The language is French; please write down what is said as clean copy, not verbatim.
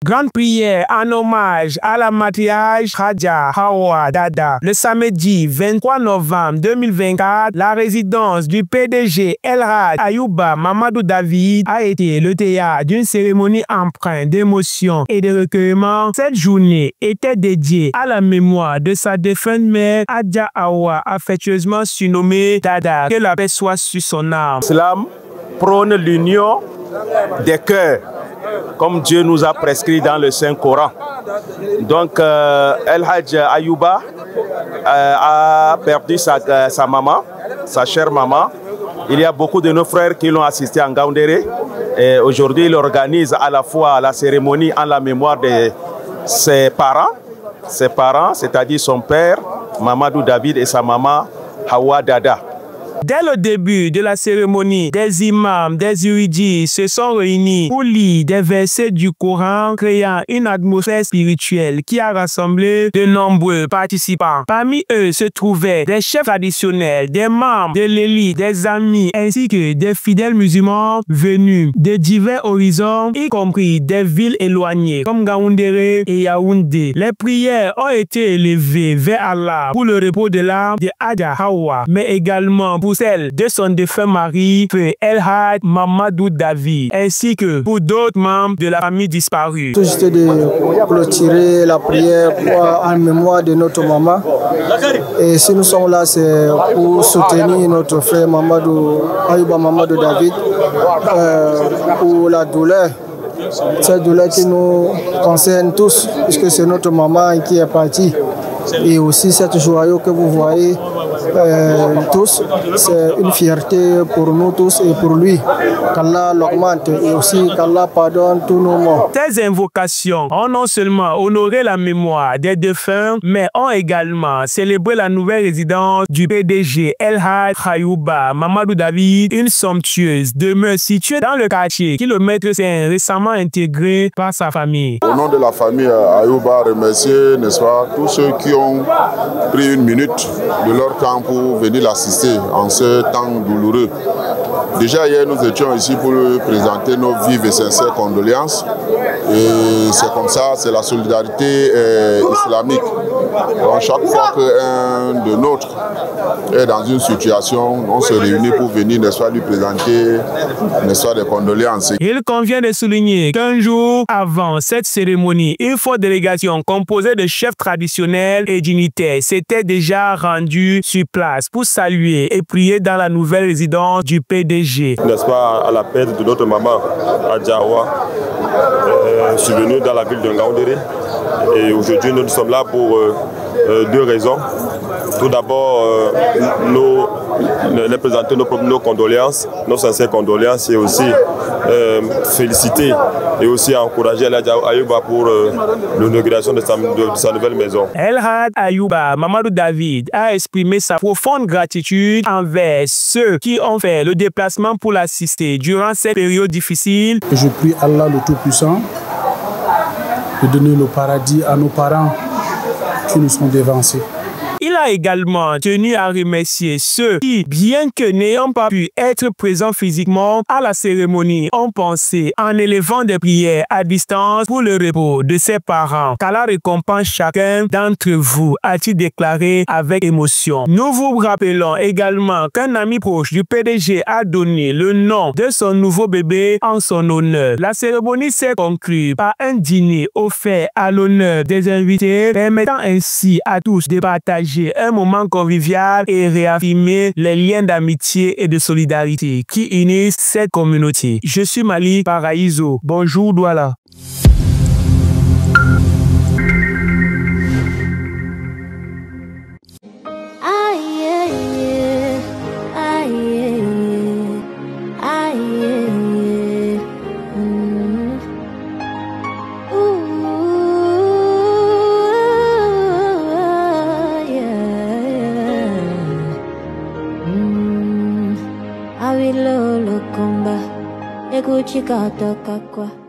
Grande prière en hommage à la matriarche Hadja Hawa Dada. Le samedi 23 novembre 2024, la résidence du PDG El Hadj Ayouba Mamadou David a été le théâtre d'une cérémonie empreinte d'émotion et de recueillement. Cette journée était dédiée à la mémoire de sa défunte mère Hadja Hawa, affectueusement surnommée Dada. Que la paix soit sur son âme. L'islam prône l'union des cœurs, comme Dieu nous a prescrit dans le Saint-Coran. Donc, El Hadj Ayouba a perdu sa maman, sa chère maman. Il y a beaucoup de nos frères qui l'ont assisté en Ngaoundéré. Et aujourd'hui, il organise à la fois la cérémonie en la mémoire de ses parents, c'est-à-dire son père, Mamadou David, et sa maman, Hawa Dada. Dès le début de la cérémonie, des imams, des érudits se sont réunis pour lire des versets du Coran, créant une atmosphère spirituelle qui a rassemblé de nombreux participants. Parmi eux se trouvaient des chefs traditionnels, des membres de l'élite, des amis, ainsi que des fidèles musulmans venus de divers horizons, y compris des villes éloignées comme Ngaoundéré et Yaoundé. Les prières ont été élevées vers Allah pour le repos de l'âme de Hadja Hawa, mais également pour celle de son défunt mari, El Hadj Mamadou David, ainsi que pour d'autres membres de la famille disparue. Tout juste de clôturer la prière en mémoire de notre maman. Et si nous sommes là, c'est pour soutenir notre frère Mamadou, Ayouba Mamadou David, pour la douleur. Cette douleur qui nous concerne tous, puisque c'est notre maman qui est partie. Et aussi cette joyau que vous voyez tous, c'est une fierté pour nous tous et pour lui. Qu'Allah l'augmente et aussi qu'Allah pardonne tous nos morts. Ces invocations ont non seulement honoré la mémoire des défunts, mais ont également célébré la nouvelle résidence du PDG El Hadj Ayouba Mamadou David, une somptueuse demeure située dans le quartier Kilomètre 5, récemment intégrée par sa famille. Au nom de la famille Ayouba, remercier, n'est-ce pas, tous ceux qui ont pris une minute de leur temps pour venir l'assister en ce temps douloureux. Déjà hier, nous étions ici pour présenter nos vives et sincères condoléances. Et c'est comme ça, c'est la solidarité islamique. Donc, chaque fois qu'un de nôtres est dans une situation, on se réunit pour venir, n'est-ce pas, lui présenter, n'est-ce pas, des condoléances. Il convient de souligner qu'un jour avant cette cérémonie, une forte délégation composée de chefs traditionnels et dignitaires s'était déjà rendue sur place pour saluer et prier dans la nouvelle résidence du PDG. N'est-ce pas, à la perte de notre maman, Hadja Hawa, survenue dans la ville de Ngaoundéré. Et aujourd'hui, nous sommes là pour deux raisons. Tout d'abord, les présenter nos condoléances, nos sincères condoléances, et aussi féliciter et aussi encourager El Hadj Ayouba pour l'inauguration de sa nouvelle maison. El Hadj Ayouba Mamadou David a exprimé sa profonde gratitude envers ceux qui ont fait le déplacement pour l'assister durant cette période difficile. Je prie Allah le Tout-Puissant de donner le paradis à nos parents qui nous sont dévancés. Il a également tenu à remercier ceux qui, bien que n'ayant pas pu être présents physiquement à la cérémonie, ont pensé en élevant des prières à distance pour le repos de ses parents. Qu'Allah récompense chacun d'entre vous, a-t-il déclaré avec émotion. Nous vous rappelons également qu'un ami proche du PDG a donné le nom de son nouveau bébé en son honneur. La cérémonie s'est conclue par un dîner offert à l'honneur des invités, permettant ainsi à tous de partager un moment convivial et réaffirmer les liens d'amitié et de solidarité qui unissent cette communauté. Je suis Mali Paraïso. Bonjour Douala. Awilo lo komba, ego chika toka kwa.